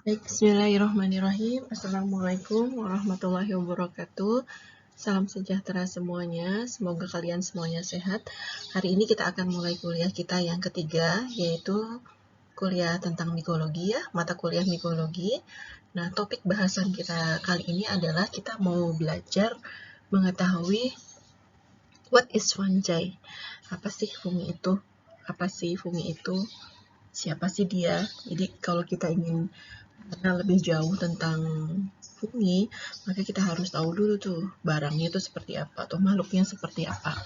Baik, bismillahirrahmanirrahim. Assalamualaikum warahmatullahi wabarakatuh. Salam sejahtera semuanya. Semoga kalian semuanya sehat. Hari ini kita akan mulai kuliah kita yang ketiga, yaitu kuliah tentang mikologi ya, mata kuliah mikologi. Nah, topik bahasan kita kali ini adalah kita mau belajar mengetahui what is fungi. Apa sih fungi itu? Apa sih fungi itu? Siapa sih dia? Jadi kalau kita ingin mengenal lebih jauh tentang fungi, maka kita harus tahu dulu tuh barangnya itu seperti apa atau makhluknya seperti apa.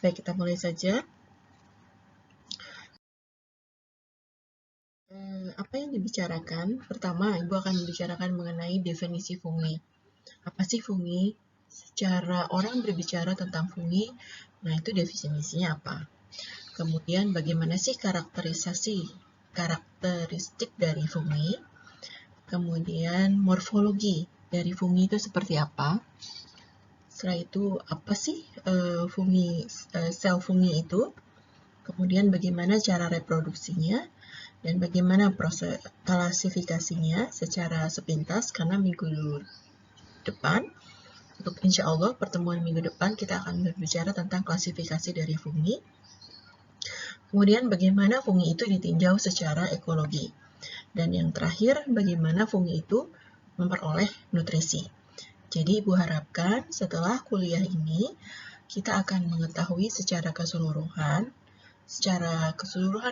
Baik, kita mulai saja. Apa yang dibicarakan? Pertama, Ibu akan membicarakan mengenai definisi fungi. Apa sih fungi? Secara orang berbicara tentang fungi, nah itu definisinya apa? Kemudian bagaimana sih karakteristik dari fungi? Kemudian morfologi dari fungi itu seperti apa? Setelah itu apa sih sel fungi itu? Kemudian bagaimana cara reproduksinya dan bagaimana proses klasifikasinya secara sepintas karena minggu depan untuk insya Allah pertemuan minggu depan kita akan berbicara tentang klasifikasi dari fungi. Kemudian bagaimana fungi itu ditinjau secara ekologi. Dan yang terakhir bagaimana fungi itu memperoleh nutrisi. Jadi Ibu harapkan setelah kuliah ini kita akan mengetahui secara keseluruhan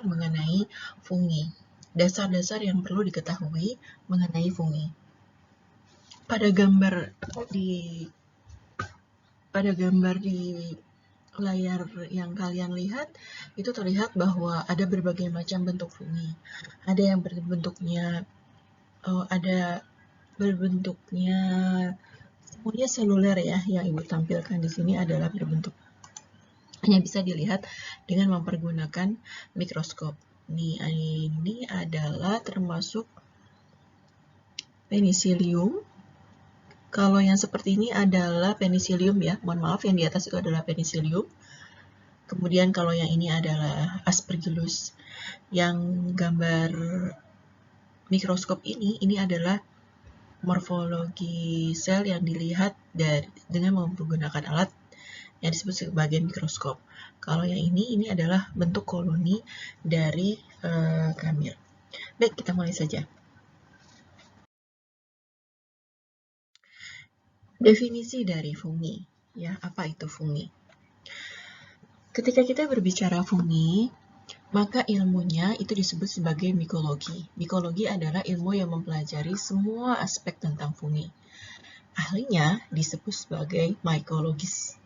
mengenai fungi. Dasar-dasar yang perlu diketahui mengenai fungi. Pada gambar di layar yang kalian lihat, itu terlihat bahwa ada berbagai macam bentuk fungi. Ada yang berbentuknya semuanya seluler ya, yang Ibu tampilkan di sini adalah berbentuk hanya bisa dilihat dengan mempergunakan mikroskop. Ini adalah termasuk penicillium. Kalau yang seperti ini adalah penicillium ya, mohon maaf yang di atas itu adalah penicillium. Kemudian kalau yang ini adalah aspergillus. Yang gambar mikroskop ini adalah morfologi sel yang dilihat dengan menggunakan alat yang disebut sebagai mikroskop. Kalau yang ini adalah bentuk koloni dari kamir. Baik, kita mulai saja. Definisi dari fungi, ya, apa itu fungi? Ketika kita berbicara fungi, maka ilmunya itu disebut sebagai mikologi. Mikologi adalah ilmu yang mempelajari semua aspek tentang fungi. Ahlinya disebut sebagai mycologist.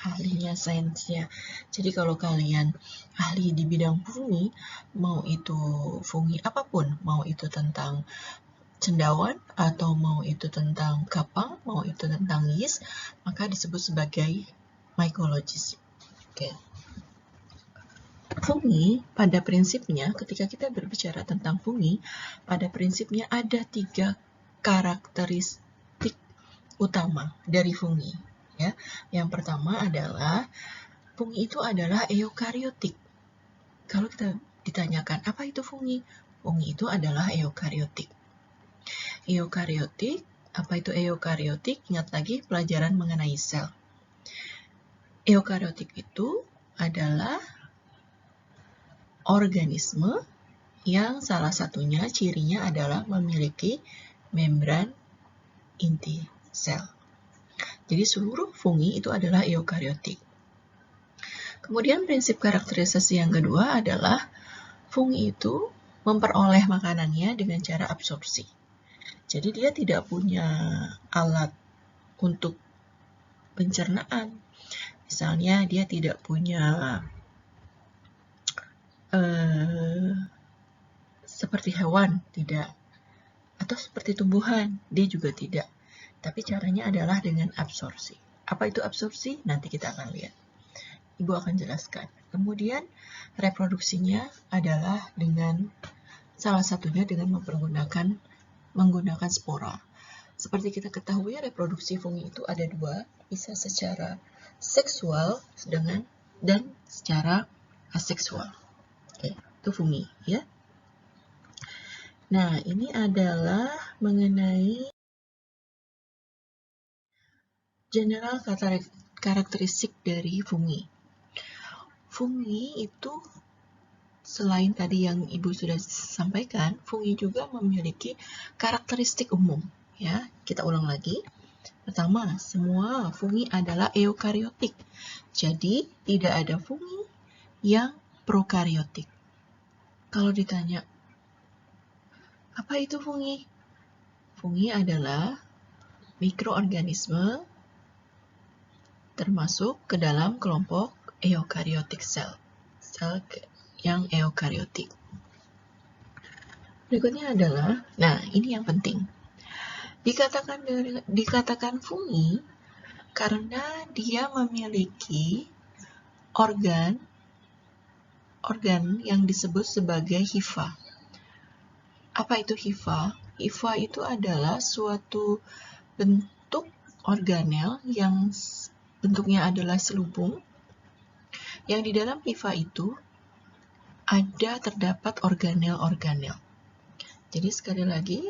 Ahlinya sainsnya. Jadi kalau kalian ahli di bidang fungi, mau itu fungi apapun, mau itu tentang cendawan, atau mau itu tentang kapang, mau itu tentang yeast, maka disebut sebagai mycologist. Oke. Fungi, pada prinsipnya, ketika kita berbicara tentang fungi, pada prinsipnya ada 3 karakteristik utama dari fungi. Ya. Yang pertama adalah fungi itu adalah eukariotik. Kalau kita ditanyakan apa itu fungi? Fungi itu adalah eukariotik. Eukariotik, apa itu eukariotik? Ingat lagi pelajaran mengenai sel. Eukariotik itu adalah organisme yang salah satunya cirinya adalah memiliki membran inti sel. Jadi seluruh fungi itu adalah eukariotik. Kemudian prinsip karakterisasi yang kedua adalah fungi itu memperoleh makanannya dengan cara absorpsi. Jadi dia tidak punya alat untuk pencernaan. Misalnya dia tidak punya seperti hewan, tidak. Atau seperti tumbuhan, dia juga tidak. Tapi caranya adalah dengan absorpsi. Apa itu absorpsi? Nanti kita akan lihat. Ibu akan jelaskan. Kemudian reproduksinya adalah dengan salah satunya dengan menggunakan spora. Seperti kita ketahui, reproduksi fungi itu ada 2, bisa secara seksual dan secara aseksual. Oke, itu fungi ya. Nah, ini adalah mengenai general karakteristik dari fungi. Fungi itu selain tadi yang Ibu sudah sampaikan, fungi juga memiliki karakteristik umum. Ya, kita ulang lagi. Pertama, semua fungi adalah eukariotik. Jadi, tidak ada fungi yang prokariotik. Kalau ditanya, apa itu fungi? Fungi adalah mikroorganisme termasuk ke dalam kelompok eukariotik sel yang eukariotik. Berikutnya adalah, nah ini yang penting. Dikatakan fungi karena dia memiliki organ yang disebut sebagai hifa. Apa itu hifa? Hifa itu adalah suatu bentuk organel yang bentuknya adalah selubung, yang di dalam hifa itu terdapat organel-organel. Jadi sekali lagi,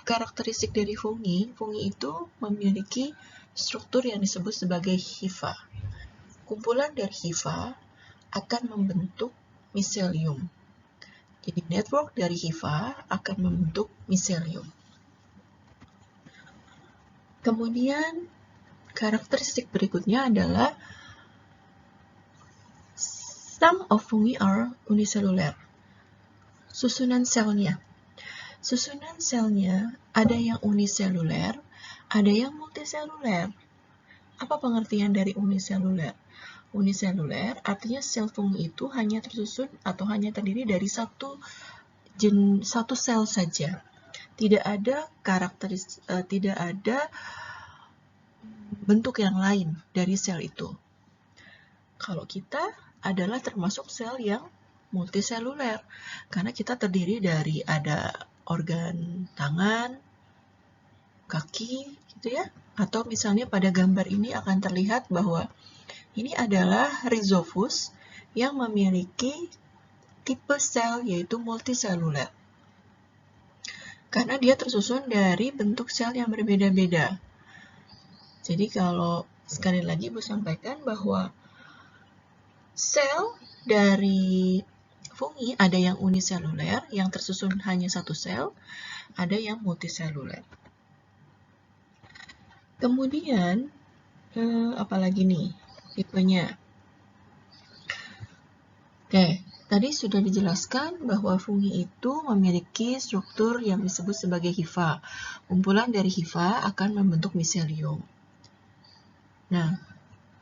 karakteristik dari fungi itu memiliki struktur yang disebut sebagai hifa. Kumpulan dari hifa akan membentuk miselium. Jadi network dari hifa akan membentuk miselium. Kemudian karakteristik berikutnya adalah some of fungi are unicellular. Susunan selnya. Susunan selnya ada yang uniseluler, ada yang multiseluler. Apa pengertian dari uniseluler? Uniseluler artinya sel fungi itu hanya tersusun atau hanya terdiri dari satu sel saja. Tidak ada tidak ada bentuk yang lain dari sel itu. Kalau kita adalah termasuk sel yang multiseluler, karena kita terdiri dari ada organ tangan, kaki, gitu ya. Atau misalnya pada gambar ini akan terlihat bahwa ini adalah rhizopus yang memiliki tipe sel yaitu multiseluler. Karena dia tersusun dari bentuk sel yang berbeda-beda. Jadi kalau sekali lagi Ibu sampaikan bahwa sel dari fungi ada yang uniseluler, yang tersusun hanya satu sel, ada yang multiseluler. Kemudian, apalagi nih tipenya? Oke, tadi sudah dijelaskan bahwa fungi itu memiliki struktur yang disebut sebagai hifa. Kumpulan dari hifa akan membentuk miselium. Nah,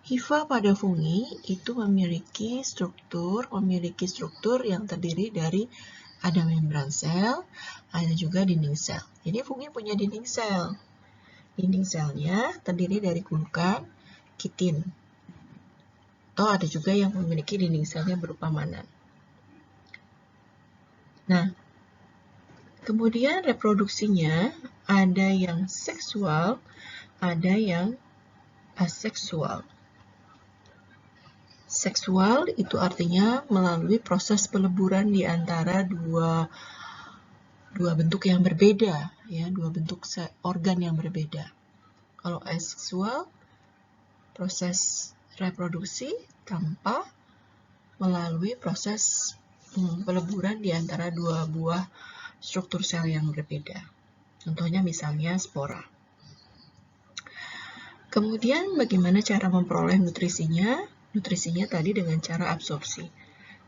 hifa pada fungi itu memiliki struktur yang terdiri dari ada membran sel, ada juga dinding sel. Jadi fungi punya dinding sel. Dinding selnya terdiri dari glukan, kitin. Atau ada juga yang memiliki dinding selnya berupa manan. Nah, kemudian reproduksinya ada yang seksual, ada yang aseksual. Seksual itu artinya melalui proses peleburan di antara dua bentuk yang berbeda, ya, dua bentuk organ yang berbeda. Kalau aseksual, proses reproduksi tanpa melalui proses peleburan di antara dua buah struktur sel yang berbeda. Contohnya misalnya spora. Kemudian bagaimana cara memperoleh nutrisinya? Nutrisinya tadi dengan cara absorpsi.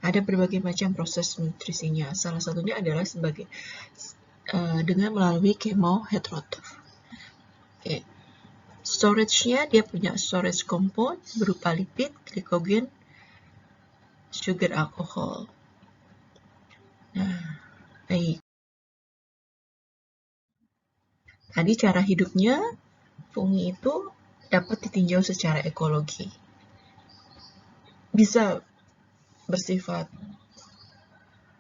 Ada berbagai macam proses nutrisinya. Salah satunya adalah dengan melalui chemoheterotrof. Oke. Storage-nya dia punya storage compound berupa lipid, glikogen, sugar, alkohol. Nah, baik. Tadi cara hidupnya fungi itu dapat ditinjau secara ekologi. Bisa bersifat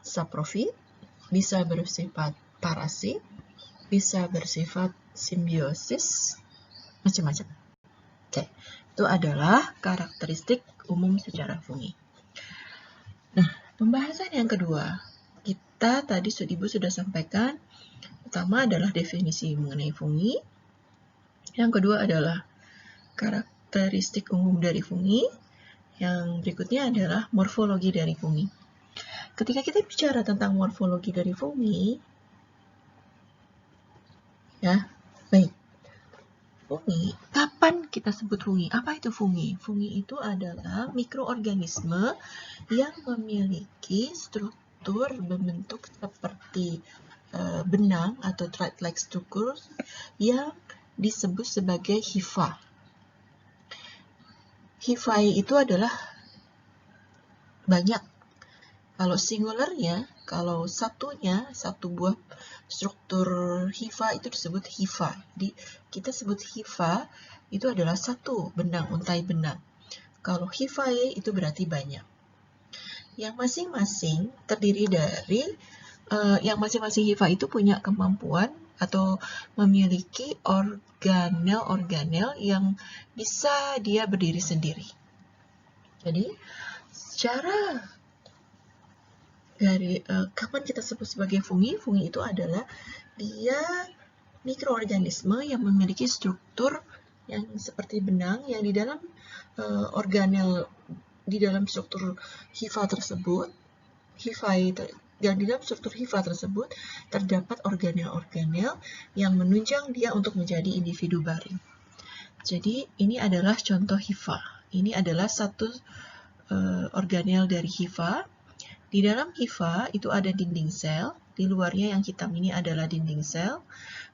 saprofit, bisa bersifat parasit, bisa bersifat simbiosis, macam-macam. Oke, itu adalah karakteristik umum secara fungi. Nah, pembahasan yang kedua, kita tadi Ibu sudah sampaikan. Pertama adalah definisi mengenai fungi. Yang kedua adalah karakteristik umum dari fungi. Yang berikutnya adalah morfologi dari fungi. Ketika kita bicara tentang morfologi dari fungi, ya, baik. Fungi, kapan kita sebut fungi? Apa itu fungi? Fungi itu adalah mikroorganisme yang memiliki struktur berbentuk seperti benang atau thread-like struktur yang disebut sebagai hifa. Hifae itu adalah banyak. Kalau singularnya, kalau satunya, satu buah struktur hifa itu disebut hifa. Jadi kita sebut hifa itu adalah satu benang, untai benang. Kalau hifae itu berarti banyak. Yang masing-masing terdiri dari, yang masing-masing hifa itu punya kemampuan atau memiliki organel-organel yang bisa dia berdiri sendiri. Jadi secara dari kapan kita sebut sebagai fungi? Fungi itu adalah dia mikroorganisme yang memiliki struktur yang seperti benang yang di dalam organel di dalam struktur hifa tersebut, yang di dalam struktur hifa tersebut terdapat organel-organel yang menunjang dia untuk menjadi individu baru. Jadi ini adalah contoh hifa. Ini adalah satu organel dari hifa. Di dalam hifa itu ada dinding sel, di luarnya yang hitam ini adalah dinding sel,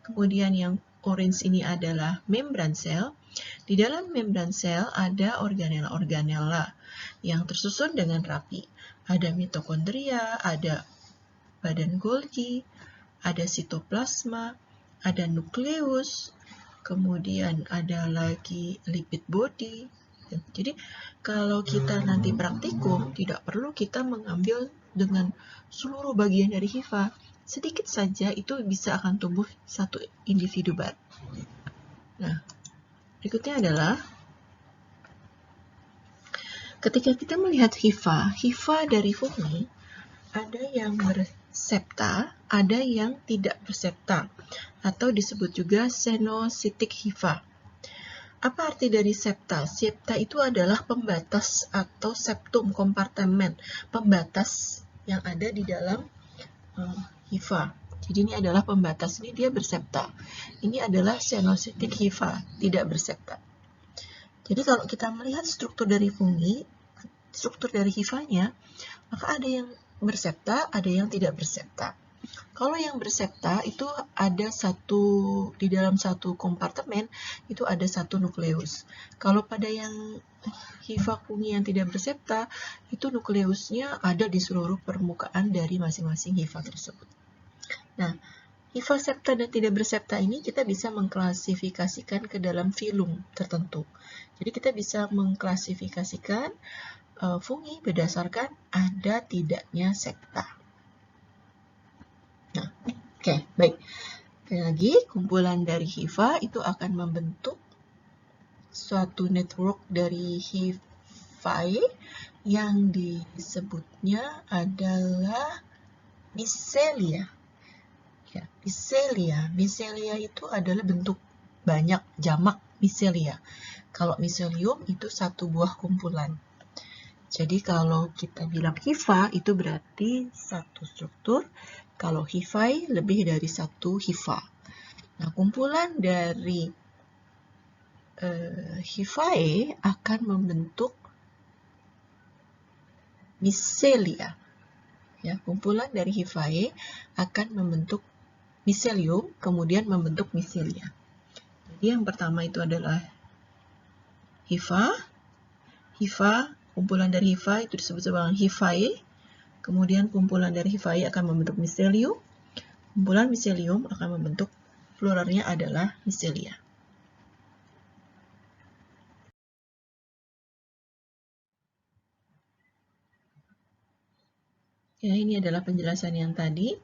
kemudian yang orange ini adalah membran sel. Di dalam membran sel ada organel-organel yang tersusun dengan rapi. Ada mitokondria, ada badan Golgi, ada sitoplasma, ada nukleus, kemudian ada lagi lipid body. Jadi kalau kita nanti praktikum, tidak perlu kita mengambil dengan seluruh bagian dari hifa. Sedikit saja itu bisa akan tumbuh satu individu baru. Nah, berikutnya adalah ketika kita melihat hifa dari fungi, ada yang bersepta, ada yang tidak bersepta, atau disebut juga xenositic hifa. Apa arti dari septa? Septa itu adalah pembatas atau septum, kompartemen, pembatas yang ada di dalam hifa. Jadi ini adalah pembatas, ini dia bersepta. Ini adalah xenositic hifa, tidak bersepta. Jadi kalau kita melihat struktur dari fungi, struktur dari hifanya, maka ada yang bersepta, ada yang tidak bersepta. Kalau yang bersepta itu ada di dalam satu kompartemen itu ada satu nukleus. Kalau pada yang hifa fungi yang tidak bersepta, itu nukleusnya ada di seluruh permukaan dari masing-masing hifa tersebut. Nah, hifa septa dan tidak bersepta ini kita bisa mengklasifikasikan ke dalam filum tertentu. Jadi kita bisa mengklasifikasikan fungi berdasarkan ada tidaknya septa. Nah, oke, baik. Sekali lagi, kumpulan dari hifa itu akan membentuk suatu network dari hifae yang disebutnya adalah micelia. Ya, micelia. Micelia itu adalah bentuk banyak, jamak micelia. Kalau miselium itu satu buah kumpulan. Jadi kalau kita bilang hifa itu berarti satu struktur. Kalau hifae lebih dari satu hifa. Nah, kumpulan dari hifae akan membentuk micelia. Ya, kumpulan dari hifae akan membentuk miselium, kemudian membentuk micelia. Jadi yang pertama itu adalah hifa. Kumpulan dari hifa itu disebut sebagai hifae. Kemudian kumpulan dari hifae akan membentuk miselium. Kumpulan miselium akan membentuk pluralnya adalah micelia. Ya, ini adalah penjelasan yang tadi.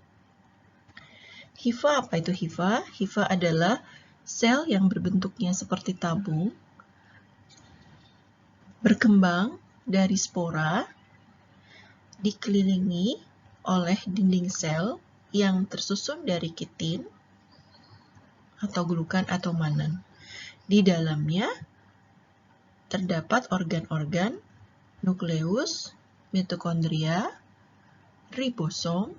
Hifa, apa itu hifa? Hifa adalah sel yang berbentuknya seperti tabung, berkembang dari spora, dikelilingi oleh dinding sel yang tersusun dari kitin atau glukan atau manan. Di dalamnya terdapat organ-organ nukleus, mitokondria, ribosom,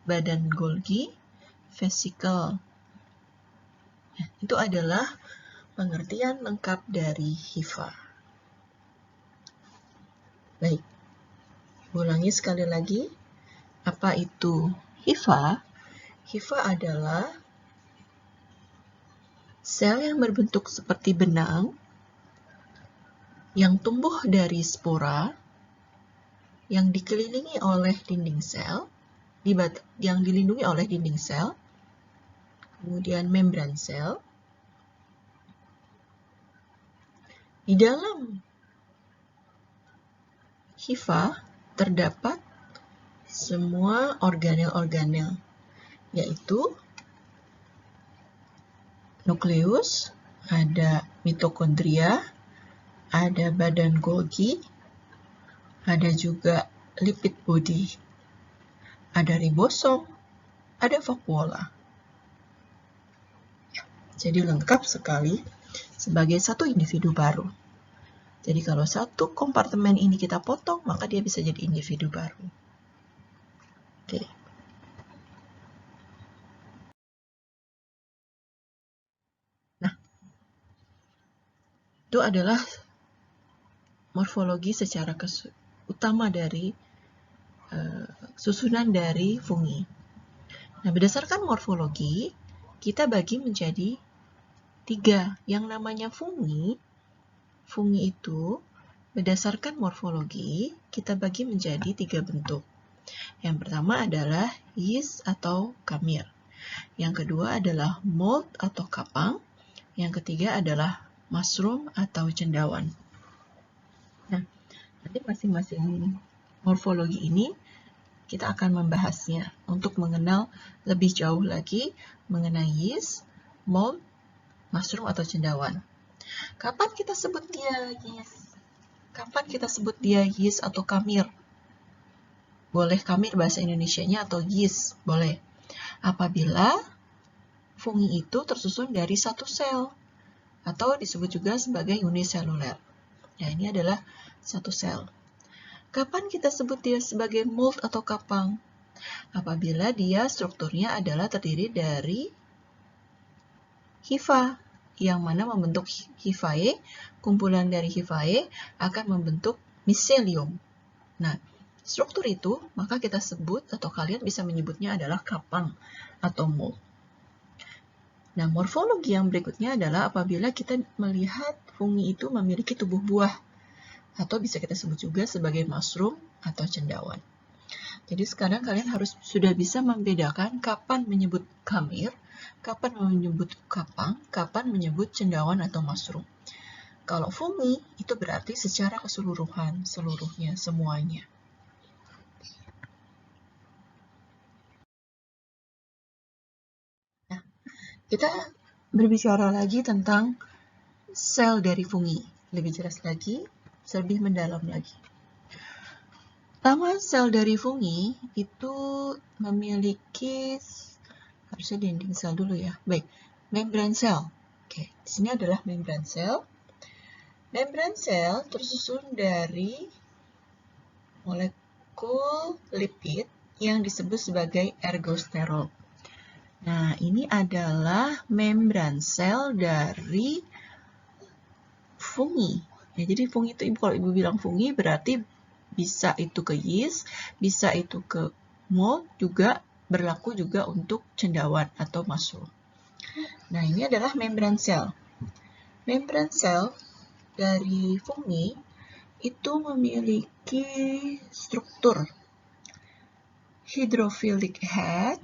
badan Golgi, vesikel. Nah, itu adalah pengertian lengkap dari hifa. Baik, ulangi sekali lagi. Apa itu hifa? Hifa adalah sel yang berbentuk seperti benang yang tumbuh dari spora yang dikelilingi oleh dinding sel, yang dilindungi oleh dinding sel, kemudian membran sel. Di dalam hifa terdapat semua organel-organel, yaitu nukleus, ada mitokondria, ada badan Golgi, ada juga lipid body, ada ribosom, ada vakuola. Jadi lengkap sekali sebagai satu individu baru. Jadi kalau satu kompartemen ini kita potong, maka dia bisa jadi individu baru. Oke. Nah, itu adalah morfologi secara utama dari susunan dari fungi. Nah, berdasarkan morfologi, kita bagi menjadi 3. Yang namanya fungi itu berdasarkan morfologi, kita bagi menjadi 3 bentuk. Yang pertama adalah yeast atau kamir. Yang kedua adalah mold atau kapang. Yang ketiga adalah mushroom atau cendawan. Nah, nanti masing-masing morfologi ini kita akan membahasnya untuk mengenal lebih jauh lagi mengenai yeast, mold, mushroom atau cendawan. Kapan kita sebut dia yeast? Kapan kita sebut dia yeast atau kamir? Boleh kamir bahasa Indonesianya atau yeast, boleh. Apabila fungi itu tersusun dari satu sel atau disebut juga sebagai uniseluler. Nah, ini adalah satu sel. Kapan kita sebut dia sebagai mold atau kapang? Apabila dia strukturnya adalah terdiri dari hifa, yang mana membentuk hifae, kumpulan dari hifae akan membentuk miselium. Nah, struktur itu maka kita sebut atau kalian bisa menyebutnya adalah kapang atau mold. Nah, morfologi yang berikutnya adalah apabila kita melihat fungi itu memiliki tubuh buah, atau bisa kita sebut juga sebagai mushroom atau cendawan. Jadi sekarang kalian sudah bisa membedakan kapan menyebut kamir, kapan menyebut kapang, kapan menyebut cendawan atau mushroom. Kalau fungi itu berarti secara keseluruhan, seluruhnya, semuanya. Nah, kita berbicara lagi tentang sel dari fungi. Lebih jelas lagi, lebih mendalam lagi. Pertama, sel dari fungi itu memiliki, harusnya dinding sel dulu ya. Baik, membran sel. Oke, di sini adalah membran sel. Membran sel tersusun dari molekul lipid yang disebut sebagai ergosterol. Nah, ini adalah membran sel dari fungi. Ya, jadi fungi itu, kalau ibu bilang fungi berarti bisa itu ke yeast, bisa itu ke mold, juga berlaku juga untuk cendawan atau mushroom. Nah, ini adalah membran sel. Membran sel dari fungi itu memiliki struktur hydrophilic head,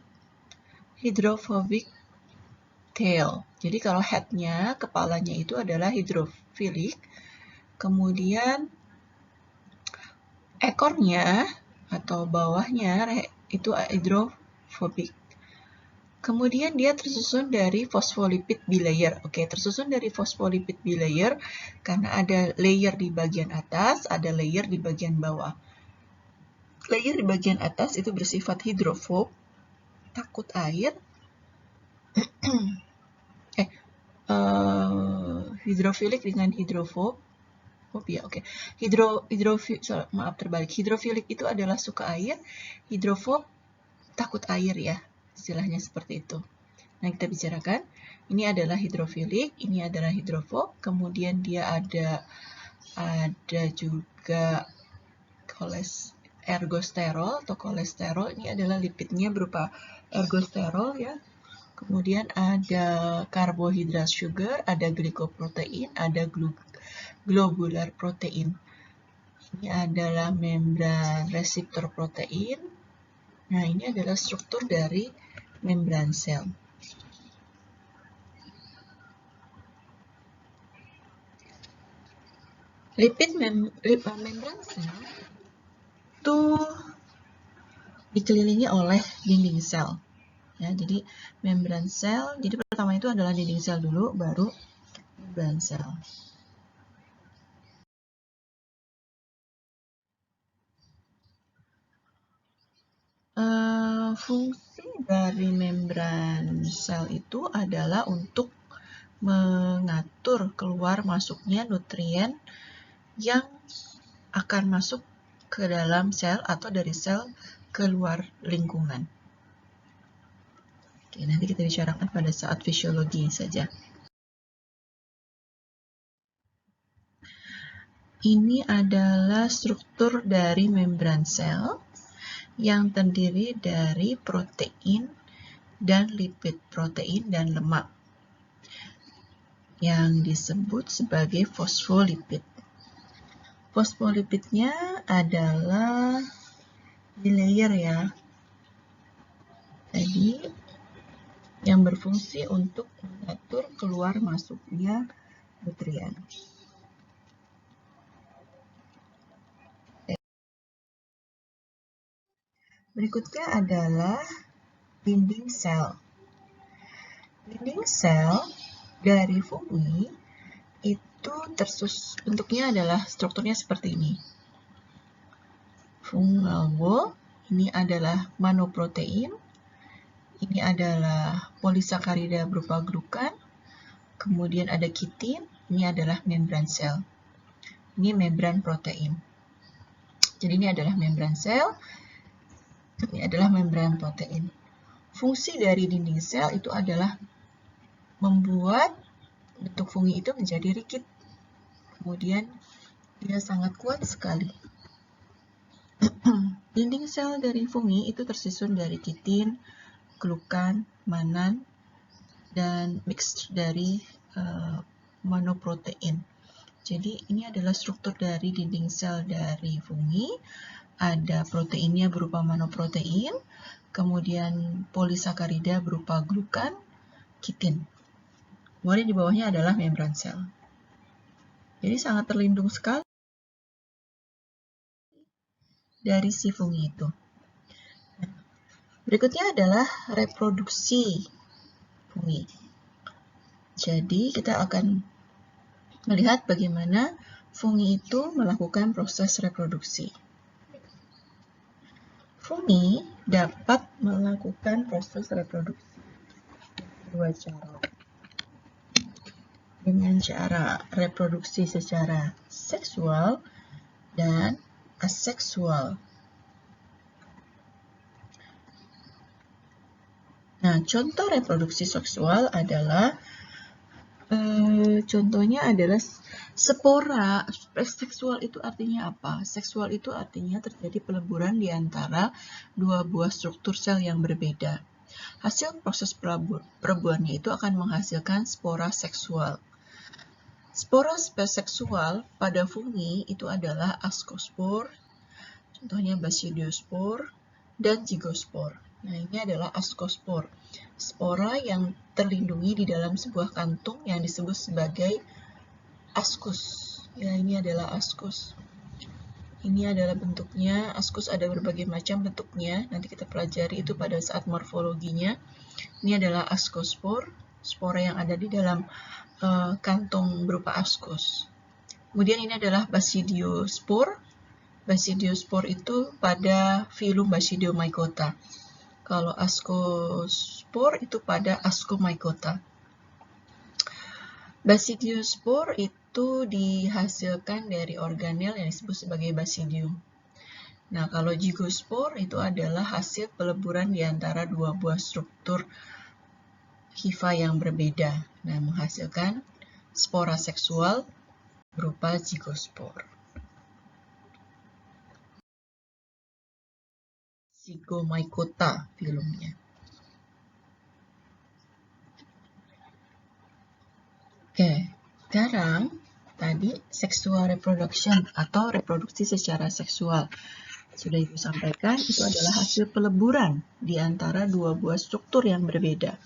hydrophobic tail. Jadi kalau head-nya, kepalanya itu adalah hydrophilic, kemudian ekornya atau bawahnya itu hydrophobic. Kemudian dia tersusun dari fosfolipid bilayer. Oke, tersusun dari fosfolipid bilayer karena ada layer di bagian atas, ada layer di bagian bawah. layer di bagian atas itu bersifat hidrofob, takut air. Hidrofilik dengan hidrofob. Oke. Maaf terbalik. Hidrofilik itu adalah suka air, hidrofob takut air ya. Istilahnya seperti itu. Nah, kita bicarakan. Ini adalah hidrofilik, ini adalah hidrofob, kemudian dia ada juga ergosterol atau kolesterol. Ini adalah lipidnya berupa ergosterol ya. Kemudian ada karbohidrat sugar, ada glikoprotein, ada globular protein. Ini adalah membran reseptor protein. Nah, ini adalah struktur dari membran sel. Membran sel itu dikelilingi oleh dinding sel. Ya, jadi membran sel, jadi pertama itu adalah dinding sel dulu, baru membran sel. Fungsi dari membran sel itu adalah untuk mengatur keluar masuknya nutrien yang akan masuk ke dalam sel atau dari sel keluar lingkungan. Oke, nanti kita bicarakan pada saat fisiologi saja. Ini adalah struktur dari membran sel yang terdiri dari protein dan lipid, protein dan lemak, yang disebut sebagai fosfolipid. Fosfolipidnya adalah di layer ya. Jadi yang berfungsi untuk mengatur keluar masuknya nutrien. Berikutnya adalah dinding sel. Dinding sel dari fungi itu bentuknya adalah strukturnya seperti ini. Fungal wall, ini adalah monoprotein, ini adalah polisakarida berupa glukan, kemudian ada kitin, ini adalah membran sel. Ini membran protein. Jadi ini adalah membran sel, ini adalah membran protein. Fungsi dari dinding sel itu adalah membuat bentuk fungi itu menjadi rigid. Kemudian dia sangat kuat sekali. Dinding sel dari fungi itu tersusun dari kitin, glukan, mannan, dan mix dari monoprotein. Jadi ini adalah struktur dari dinding sel dari fungi. Ada proteinnya berupa monoprotein, kemudian polisakarida berupa glukan, kitin. Kemudian di bawahnya adalah membran sel. Jadi sangat terlindung sekali dari si fungi itu. Berikutnya adalah reproduksi fungi. Jadi kita akan melihat bagaimana fungi itu melakukan proses reproduksi. Fungi dapat melakukan proses reproduksi dua cara. Dengan cara reproduksi secara seksual dan aseksual. Nah, contoh reproduksi seksual adalah contohnya adalah spora. Seksual itu artinya apa? Seksual itu artinya terjadi peleburan di antara dua buah struktur sel yang berbeda. Hasil proses peleburannya itu akan menghasilkan spora seksual. Spora seksual pada fungi itu adalah ascospore, contohnya Basidiospore, dan Zygospore. Nah, ini adalah ascospore, spora yang terlindungi di dalam sebuah kantung yang disebut sebagai ascus. Ya, ini adalah ascus. Ini adalah bentuknya. Ascus ada berbagai macam bentuknya. Nanti kita pelajari itu pada saat morfologinya. Ini adalah ascospore, spora yang ada di dalam kantong berupa ascus. Kemudian ini adalah Basidiospore. Basidiospor itu pada filum Basidiomycota. Kalau Ascospor itu pada Ascomycota. Basidiospor itu dihasilkan dari organel yang disebut sebagai basidium. Nah, kalau Zygospor itu adalah hasil peleburan di antara dua buah struktur hifa yang berbeda. Nah, menghasilkan spora seksual berupa zygospor. Zygomycota filumnya. Oke, sekarang tadi sexual reproduction atau reproduksi secara seksual. Sudah Ibu sampaikan, itu adalah hasil peleburan di antara dua buah struktur yang berbeda.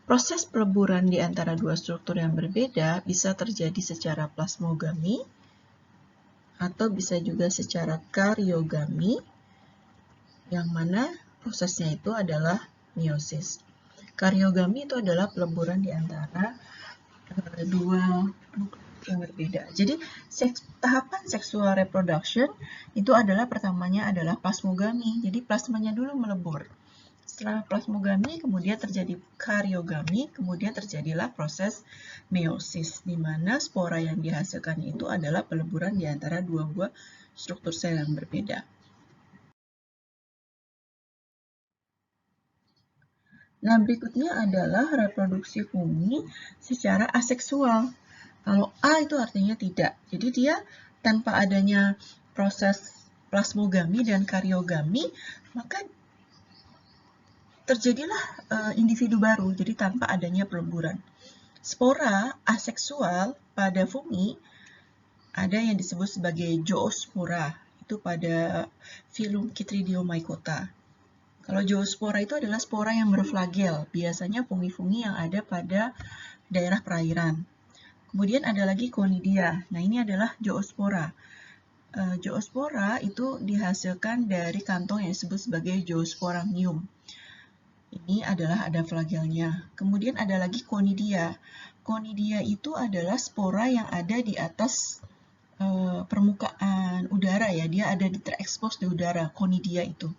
Proses peleburan di antara dua struktur yang berbeda bisa terjadi secara plasmogami atau bisa juga secara karyogami, yang mana prosesnya itu adalah meiosis. Karyogami itu adalah peleburan di antara dua yang berbeda. Jadi tahapan sexual reproduction itu adalah pertamanya adalah plasmogami. Jadi plasmanya dulu melebur. Setelah plasmogami kemudian terjadi karyogami, kemudian terjadilah proses meiosis, di mana spora yang dihasilkan itu adalah peleburan di antara dua buah struktur sel yang berbeda. Nah, berikutnya adalah reproduksi fungi secara aseksual. Kalau A itu artinya tidak. Jadi dia tanpa adanya proses plasmogami dan karyogami, maka terjadilah individu baru, jadi tanpa adanya peleburan. Spora aseksual pada fungi ada yang disebut sebagai zoospora, itu pada filum Chytridiomycota. Kalau zoospora itu adalah spora yang berflagel, biasanya fungi-fungi yang ada pada daerah perairan. Kemudian ada lagi conidia. Nah, ini adalah zoospora. Zoospora itu dihasilkan dari kantong yang disebut sebagai zoosporangium. Ini adalah ada flagelnya. Kemudian ada lagi conidia. Conidia itu adalah spora yang ada di atas permukaan udara ya. Dia ada terekspos di udara, conidia itu.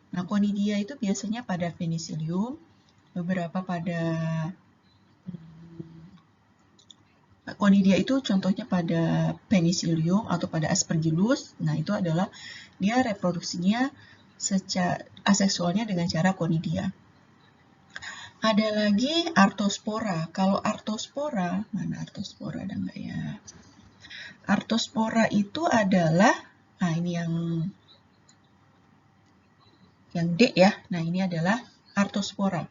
Nah, conidia itu biasanya pada Penicillium, beberapa pada Conidia itu contohnya pada Penicillium atau pada Aspergillus. Nah, itu adalah dia reproduksinya secara aseksualnya dengan cara conidia. Ada lagi artospora. Kalau artospora, mana artospora ada nggak ya? Artospora itu adalah, nah ini yang D ya. Nah, ini adalah artospora.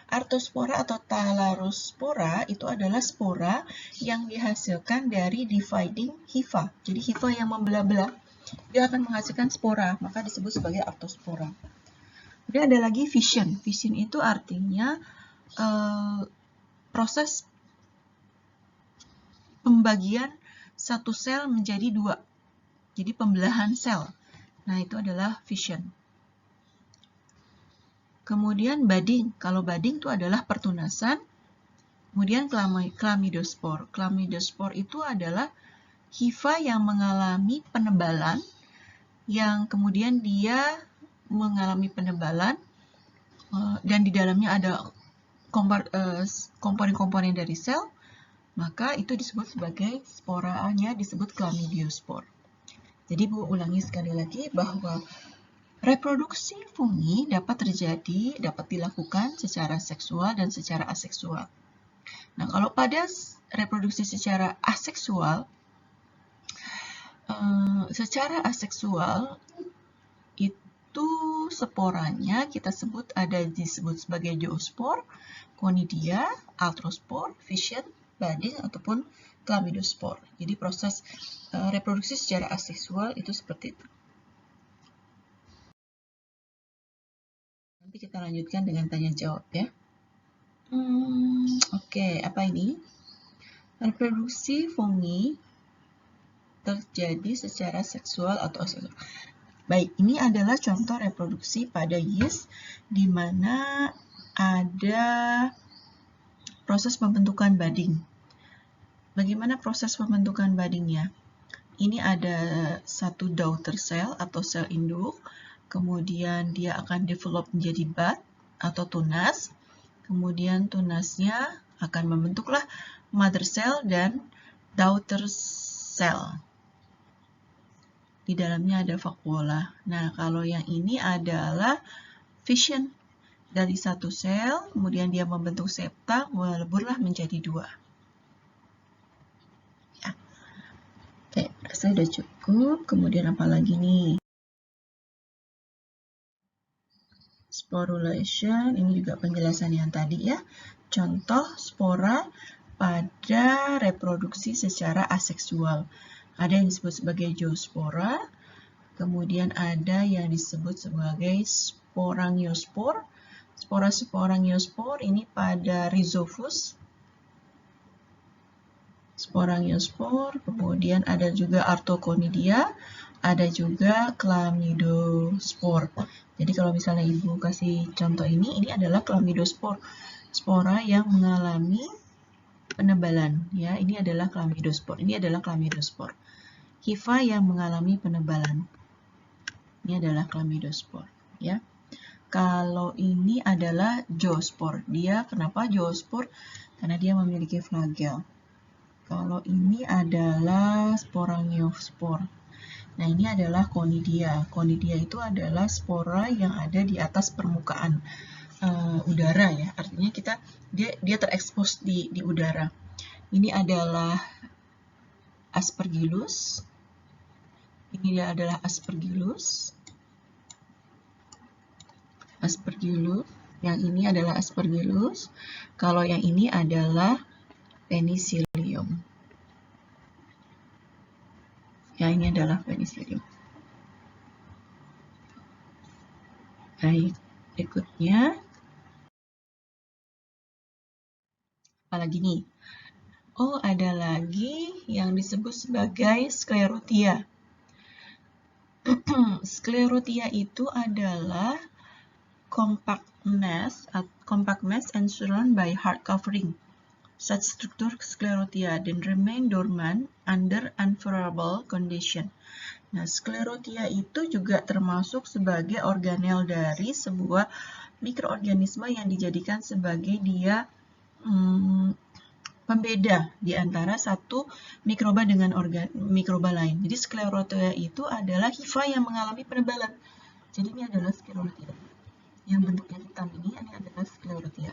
Artospora atau Thalarospora itu adalah spora yang dihasilkan dari dividing hifa. Jadi hifa yang membelah-belah, dia akan menghasilkan spora, maka disebut sebagai artospora. Kemudian ada lagi fission. Fission itu artinya proses pembagian satu sel menjadi dua. Jadi pembelahan sel. Nah, itu adalah fission. Kemudian budding. Kalau budding itu adalah pertunasan. Kemudian chlamydospor. Chlamydospor itu adalah hifa yang mengalami penebalan, yang kemudian dia mengalami penebalan dan di dalamnya ada komponen-komponen dari sel, maka itu disebut sebagai sporanya disebut chlamydiospor. Jadi Bu ulangi sekali lagi bahwa reproduksi fungi dapat dilakukan secara seksual dan secara aseksual. Nah, kalau pada reproduksi secara aseksual, itu sporanya kita sebut disebut sebagai zoospor, conidia, artospor, fission, budding ataupun chlamydospor. Jadi proses reproduksi secara aseksual itu seperti itu. Nanti kita lanjutkan dengan tanya jawab ya. Oke, apa ini? Reproduksi fungi terjadi secara seksual atau aseksual. Baik, ini adalah contoh reproduksi pada yeast di mana ada proses pembentukan budding. Bagaimana proses pembentukan buddingnya? ini ada satu daughter cell atau sel induk, kemudian dia akan develop menjadi bud atau tunas, kemudian tunasnya akan membentuklah mother cell dan daughter cell. Di dalamnya ada vakuola. Nah, kalau yang ini adalah fission. Dari satu sel, kemudian dia membentuk septa, meleburlah menjadi dua. Ya. Oke, rasa udah cukup. Kemudian apa lagi nih? Sporulation, ini juga penjelasan yang tadi ya. Contoh spora pada reproduksi secara aseksual. Ada yang disebut sebagai zoospora, kemudian ada yang disebut sebagai sporangiospor. Sporangiospor ini pada Rhizopus. Sporangiospor, kemudian ada juga Artoconidia, ada juga Chlamydospor. Jadi kalau misalnya Ibu kasih contoh ini adalah Chlamydospor, spora yang mengalami penebalan. Ya, ini adalah Chlamydospor. Ini adalah Chlamydospor. Hifa yang mengalami penebalan. Ini adalah Chlamydospor. Ya. Kalau ini adalah zoospor. Dia kenapa zoospor? Karena dia memiliki flagel. Kalau ini adalah sporangiospor. Nah, ini adalah conidia. Conidia itu adalah spora yang ada di atas permukaan udara ya. Artinya dia terekspos di udara. Ini adalah Aspergillus. Ini adalah Aspergillus. Aspergillus. Yang ini adalah Aspergillus. Kalau yang ini adalah Penicillium. Ya, ini adalah Penicillium. Baik, berikutnya. Apalagi nih? Oh, ada lagi yang disebut sebagai sklerotia. Sklerotia itu adalah compact mass and surrounded by hard covering. Such structure sklerotia then remain dormant under unfavorable condition. Nah, sklerotia itu juga termasuk sebagai organel dari sebuah mikroorganisme yang dijadikan sebagai dia pembeda di antara satu mikroba dengan mikroba lain. Jadi sklerotia itu adalah hifa yang mengalami penebalan. Jadi ini adalah sklerotia. Yang bentuknya hitam ini adalah sklerotia.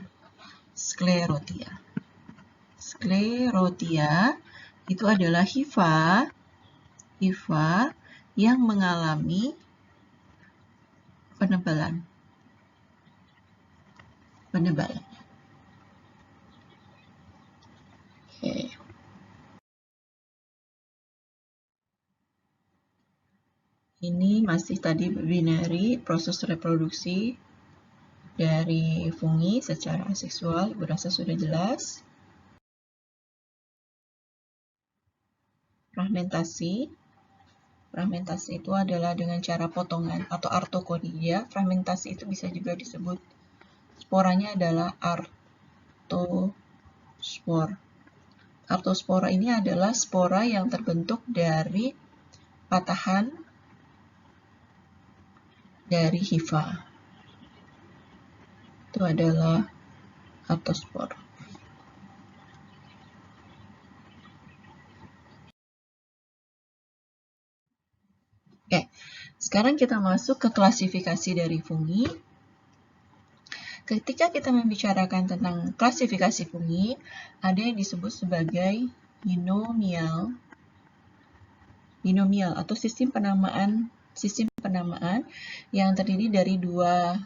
Sklerotia itu adalah hifa yang mengalami penebalan. Oke. Ini masih tadi binary, proses reproduksi dari fungi secara aseksual. Ibu rasa sudah jelas. Fragmentasi itu adalah dengan cara potongan atau artoconidia. Fragmentasi itu bisa juga disebut sporanya adalah artospor. Artospora ini adalah spora yang terbentuk dari patahan dari hifa. Itu adalah artospor. Oke, sekarang kita masuk ke klasifikasi dari fungi. Ketika kita membicarakan tentang klasifikasi fungi, ada yang disebut sebagai binomial atau sistem penamaan yang terdiri dari dua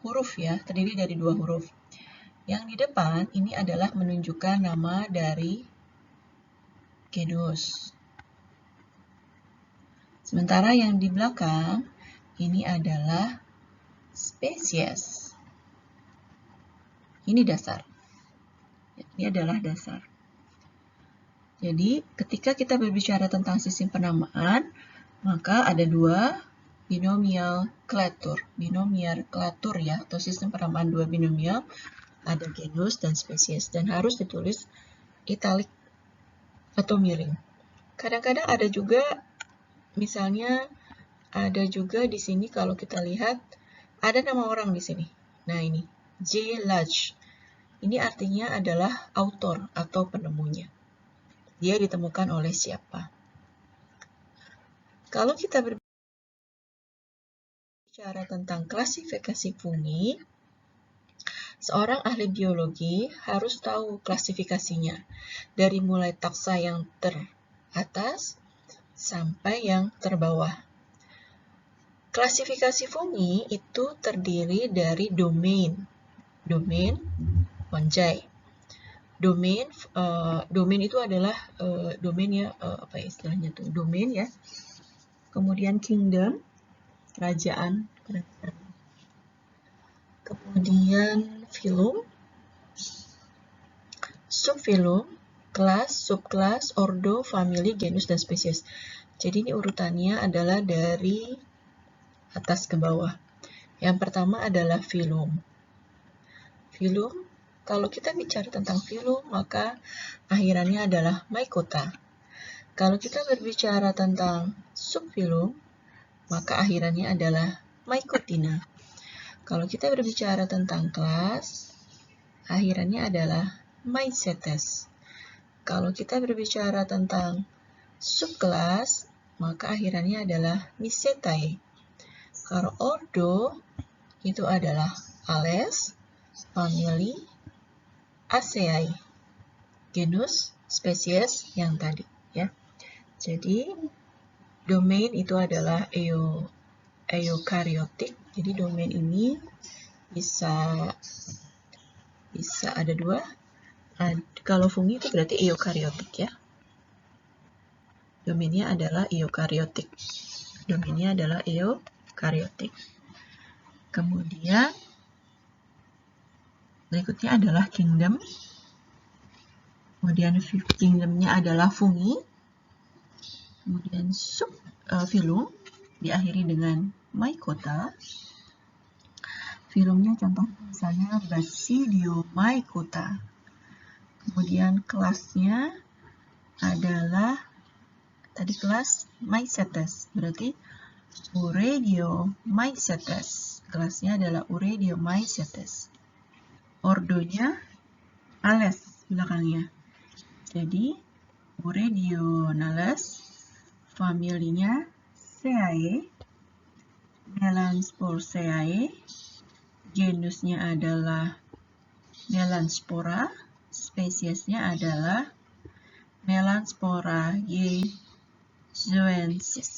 huruf ya, Yang di depan ini adalah menunjukkan nama dari genus. Sementara yang di belakang ini adalah spesies. Ini dasar. Ini adalah dasar. Jadi, ketika kita berbicara tentang sistem penamaan, maka ada dua binomial klatur ya, atau sistem penamaan dua binomial, ada genus dan spesies, dan harus ditulis italic atau miring. Kadang-kadang ada juga, misalnya ada juga di sini kalau kita lihat ada nama orang di sini. Nah ini J. Lodge. Ini artinya adalah autor atau penemunya. Dia ditemukan oleh siapa? Kalau kita berbicara tentang klasifikasi fungi, seorang ahli biologi harus tahu klasifikasinya dari mulai taksa yang teratas sampai yang terbawah. Klasifikasi fungi itu terdiri dari domain fungi. Domain itu adalah domain ya, apa istilahnya tuh, domain ya. Kemudian kingdom, kerajaan. Kemudian phylum, subphylum, kelas, subkelas, ordo, family, genus, dan spesies. Jadi ini urutannya adalah dari atas ke bawah. Yang pertama adalah phylum. Phylum, kalau kita bicara tentang phylum, maka akhirannya adalah mycota. Kalau kita berbicara tentang subphylum, maka akhirannya adalah mycotina. Kalau kita berbicara tentang kelas, akhirannya adalah mycetes. Kalau kita berbicara tentang subkelas, maka akhirannya adalah Mycetae. Kalau ordo, itu adalah Ales, family, Aceae, genus, spesies yang tadi ya. Jadi domain itu adalah eukaryotik. Jadi domain ini bisa ada dua. Kalau fungi itu berarti eukaryotik ya. Domainnya adalah eukaryotik. Kemudian berikutnya adalah kingdom. Kemudian kingdomnya adalah fungi. Kemudian subphylum diakhiri dengan mycota. Phylumnya contoh misalnya Basidiomycota. Kemudian kelasnya adalah tadi kelas Mycetes, berarti Urediomycetes. Kelasnya adalah Urediomycetes. Ordonya Ales belakangnya. Jadi Uredionales, familinya Ceae, Melansporceae, genusnya adalah Melanspora, spesiesnya adalah Melanspora yezoensis.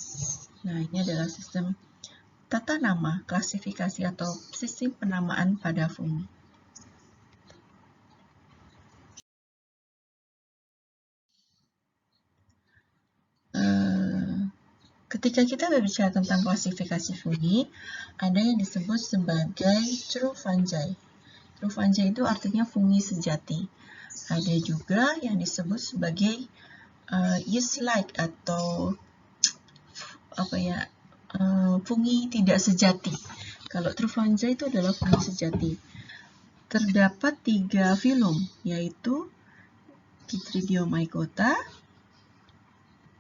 Nah, ini adalah sistem tata nama, klasifikasi atau sistem penamaan pada fungi. Ketika kita berbicara tentang klasifikasi fungi, ada yang disebut sebagai true fungi. True fungi itu artinya fungi sejati. Ada juga yang disebut sebagai yeast-like atau fungi tidak sejati. Kalau true fungi itu adalah fungi sejati. Terdapat 3 filum, yaitu Chytridiomycota,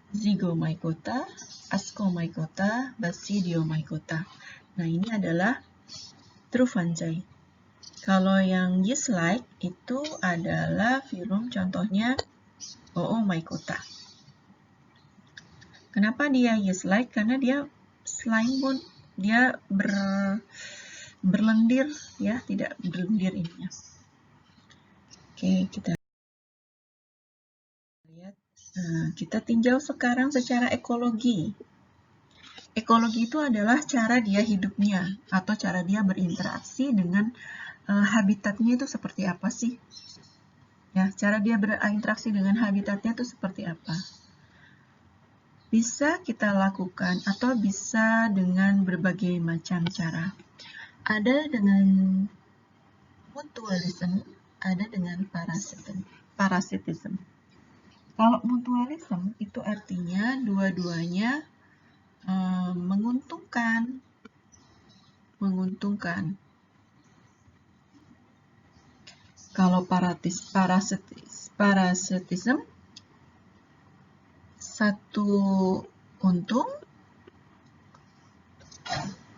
Zygomycota, Ascomycota, Basidiomycota. Nah, ini adalah true fungi. Kalau yang yeast-like itu adalah filum, contohnya Oomycota. Kenapa dia yeast-like? Karena dia slime, dia berlendir ya, tidak berlendir ininya. Oke, kita lihat. Kita tinjau sekarang secara ekologi. Ekologi itu adalah cara dia hidupnya atau cara dia berinteraksi dengan habitatnya itu seperti apa sih? Ya, cara dia berinteraksi dengan habitatnya itu seperti apa? Bisa kita lakukan atau bisa dengan berbagai macam cara. Ada dengan mutualism, ada dengan parasitism. Kalau mutualism itu artinya dua-duanya menguntungkan. Kalau parasitisme satu untung,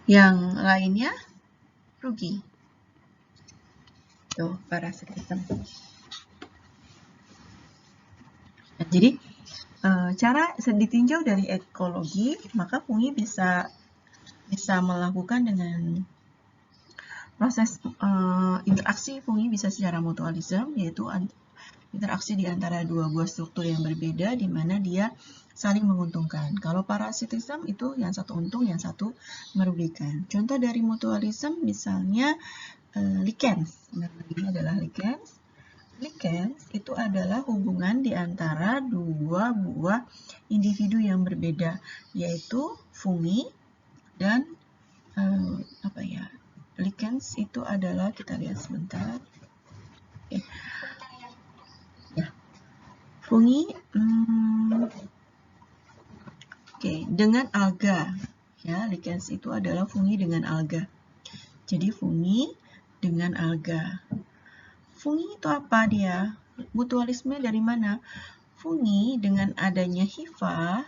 yang lainnya rugi. Tuh, parasitisme. Nah, jadi cara ditinjau dari ekologi, maka fungi bisa melakukan dengan proses interaksi. Fungi bisa secara mutualisme, yaitu interaksi di antara dua buah struktur yang berbeda, di mana dia saling menguntungkan. Kalau parasitisme itu yang satu untung, yang satu merugikan. Contoh dari mutualisme misalnya lichens. Nah, ini adalah lichens. Lichens itu adalah hubungan di antara dua buah individu yang berbeda, yaitu fungi dan lichens itu adalah, kita lihat sebentar. Ya, fungi dengan alga. Ya, lichens itu adalah fungi dengan alga. Jadi fungi dengan alga. Fungi itu apa dia? Mutualisme dari mana? Fungi dengan adanya hifa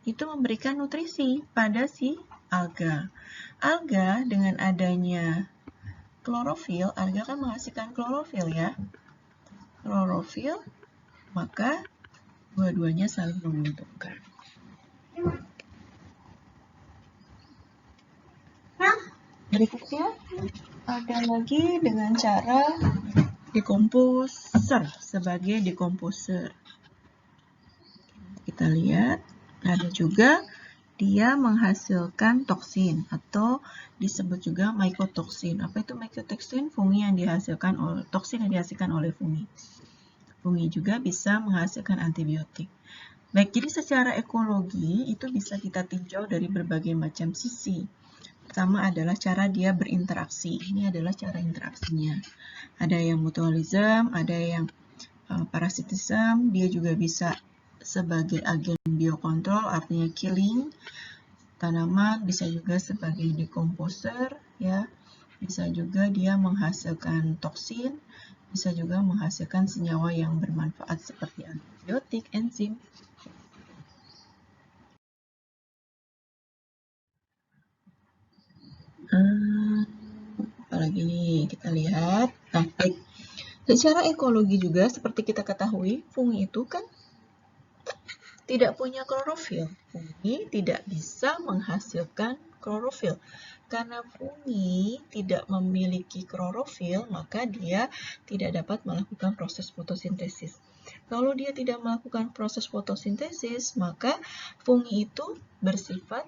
itu memberikan nutrisi pada si alga. Alga dengan adanya klorofil, alga kan menghasilkan klorofil ya. Klorofil, maka dua-duanya saling menguntungkan. Berikutnya ada lagi dengan cara dekomposer, sebagai dekomposer. Kita lihat, ada juga dia menghasilkan toksin atau disebut juga mycotoksin. Apa itu mycotoksin? Fungi yang dihasilkan oleh toksin yang dihasilkan oleh fungi. Fungi juga bisa menghasilkan antibiotik. Baik, jadi secara ekologi itu bisa kita tinjau dari berbagai macam sisi. Pertama adalah cara dia berinteraksi. Ini adalah cara interaksinya. Ada yang mutualisme, ada yang parasitisme. Dia juga bisa sebagai agen biokontrol, artinya killing tanaman, bisa juga sebagai decomposer, ya. Bisa juga dia menghasilkan toksin, bisa juga menghasilkan senyawa yang bermanfaat seperti antibiotik, enzim. Apalagi nih, kita lihat. Nah, baik. Secara ekologi juga, seperti kita ketahui, fungi itu kan tidak punya klorofil. Fungi tidak bisa menghasilkan klorofil. Karena fungi tidak memiliki klorofil, maka dia tidak dapat melakukan proses fotosintesis. Kalau dia tidak melakukan proses fotosintesis, maka fungi itu bersifat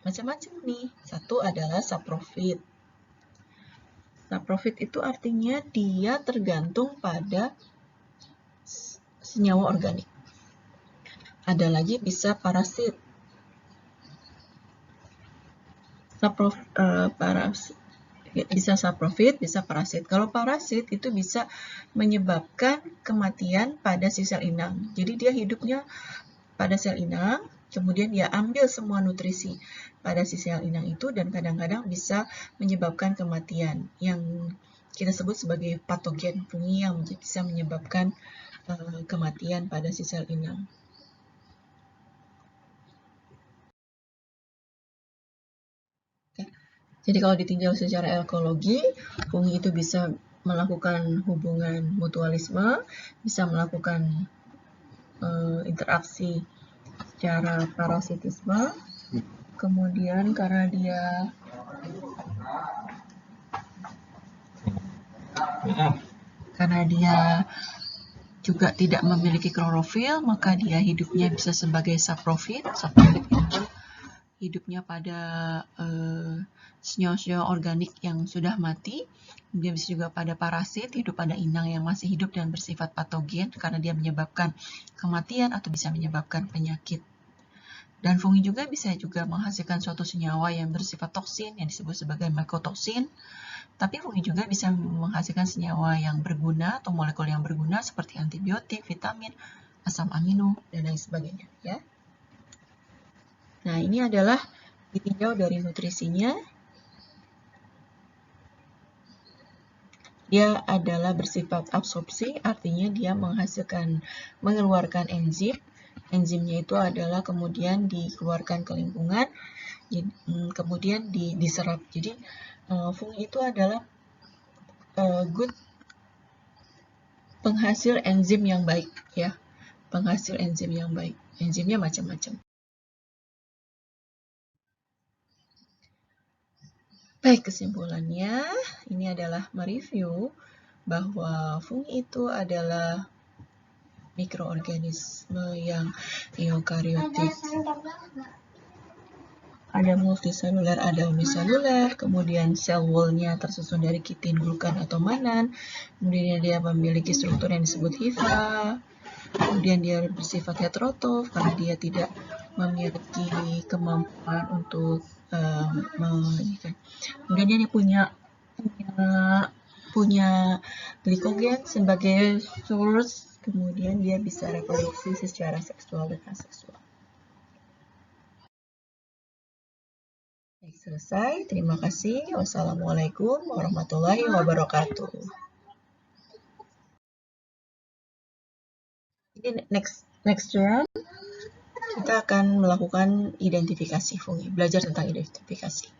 macam-macam nih. Satu adalah saprofit. Saprofit itu artinya dia tergantung pada senyawa organik. Ada lagi bisa parasit. Bisa saprofit, bisa parasit. Kalau parasit itu bisa menyebabkan kematian pada si sel inang. Jadi dia hidupnya pada sel inang, kemudian dia ambil semua nutrisi pada si sel inang itu, dan kadang-kadang bisa menyebabkan kematian yang kita sebut sebagai patogen. Fungi yang bisa menyebabkan kematian pada si sel inang. Jadi kalau ditinjau secara ekologi, fungi itu bisa melakukan hubungan mutualisme, bisa melakukan interaksi secara parasitisme, kemudian karena dia juga tidak memiliki klorofil, maka dia hidupnya bisa sebagai saprofit. Saprofit itu hidupnya pada senyawa-senyawa organik yang sudah mati. Dia bisa juga pada parasit, hidup pada inang yang masih hidup dan bersifat patogen karena dia menyebabkan kematian atau bisa menyebabkan penyakit. Dan fungi juga bisa juga menghasilkan suatu senyawa yang bersifat toksin yang disebut sebagai mycotoksin. Tapi fungi juga bisa menghasilkan senyawa yang berguna atau molekul yang berguna seperti antibiotik, vitamin, asam amino, dan lain sebagainya, ya. Nah, ini adalah ditinjau dari nutrisinya. Dia adalah bersifat absorpsi, artinya dia mengeluarkan enzim. Enzimnya itu adalah kemudian dikeluarkan ke lingkungan, kemudian diserap. Jadi fungi itu adalah good penghasil enzim yang baik, ya. Penghasil enzim yang baik. Enzimnya macam-macam. Baik, kesimpulannya ini adalah mereview bahwa fungi itu adalah mikroorganisme yang eukariotik. Ada multiseluler, ada uniseluler, kemudian sel wall-nya tersusun dari kitin, glukan, atau manan, kemudian dia memiliki struktur yang disebut hifa, kemudian dia bersifat heterotrof karena dia tidak memiliki kemampuan untuk kemudian dia punya glikogen sebagai source, kemudian dia bisa reproduksi secara seksual dan aseksual. Baik, selesai. Terima kasih. Wassalamualaikum warahmatullahi wabarakatuh. Jadi next term kita akan melakukan identifikasi fungi, belajar tentang identifikasi.